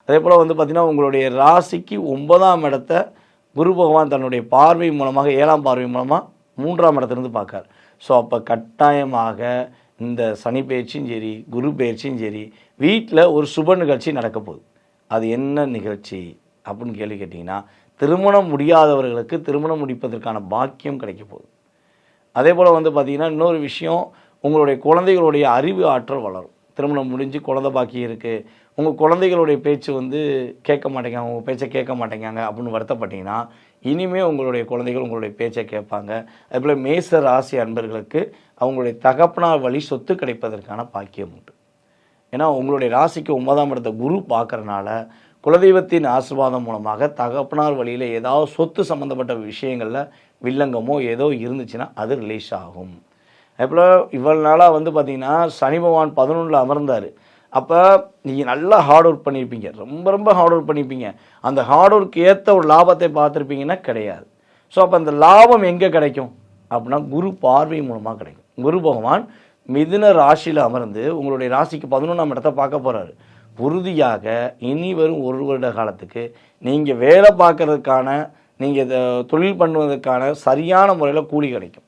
அதே போல் வந்து பார்த்திங்கன்னா உங்களுடைய ராசிக்கு 9ஆம் இடத்த குரு பகவான் தன்னுடைய பார்வை மூலமாக 7ஆம் பார்வை மூலமாக 3ஆம் இடத்துலேருந்து பார்க்கார். ஸோ அப்போ கட்டாயமாக இந்த சனி பயிற்சியும் சரி குரு பயிற்சியும் சரி வீட்டில் ஒரு சுப நிகழ்ச்சி நடக்க போகுது. அது என்ன நிகழ்ச்சி அப்படின்னு கேள்வி கேட்டிங்கன்னா, திருமணம் முடியாதவர்களுக்கு திருமணம் முடிப்பதற்கான பாக்கியம் கிடைக்க போகுது. அதே போல் வந்து பார்த்திங்கன்னா இன்னொரு விஷயம், உங்களுடைய குழந்தைகளுடைய அறிவு ஆற்றல் வளரும். திருமணம் முடிஞ்சு குழந்தை பாக்கி இருக்குது, உங்கள் குழந்தைகளுடைய பேச்சு வந்து கேட்க மாட்டேங்காங்க, உங்கள் பேச்சை கேட்க மாட்டேங்காங்க அப்படின்னு வருத்தப்பட்டீங்கன்னா, இனிமேல் உங்களுடைய குழந்தைகள் உங்களுடைய பேச்சை கேட்பாங்க. அதேபோல் மேச ராசி அன்பர்களுக்கு அவங்களுடைய தகப்பனார் வழி சொத்து கிடைப்பதற்கான பாக்கியம் உண்டு. ஏன்னா உங்களுடைய ராசிக்கு 9ஆம் இடத்த குரு பார்க்குறனால குலதெய்வத்தின் ஆசீர்வாதம் மூலமாக தகப்பனார் வழியில் ஏதாவது சொத்து சம்மந்தப்பட்ட விஷயங்களில் வில்லங்கமோ ஏதோ இருந்துச்சுன்னா அது ரிலீஸ் ஆகும். அதேபோல் இவ்வளவு நாளாக வந்து பார்த்திங்கன்னா சனி பகவான் 11ல் அமர்ந்தார். அப்போ நீங்கள் நல்லா ஹார்ட் ஒர்க் பண்ணியிருப்பீங்க, ரொம்ப ரொம்ப ஹார்ட் ஒர்க் பண்ணியிருப்பீங்க. அந்த ஹார்ட் ஒர்க் ஏற்ற ஒரு லாபத்தை பார்த்துருப்பீங்கன்னா கிடையாது. ஸோ அப்போ அந்த லாபம் எங்கே கிடைக்கும் அப்படின்னா குரு பார்வை மூலமாக கிடைக்கும். குரு பகவான் மிதுன ராசியில் அமர்ந்து உங்களுடைய ராசிக்கு 11ஆம் இடத்தை பார்க்க போகிறாரு. உறுதியாக இனி வரும் 1 வருட காலத்துக்கு நீங்கள் வேலை பார்க்கறதுக்கான, நீங்கள் தொழில் பண்ணுவதற்கான சரியான முறையில் கூலி கிடைக்கும்.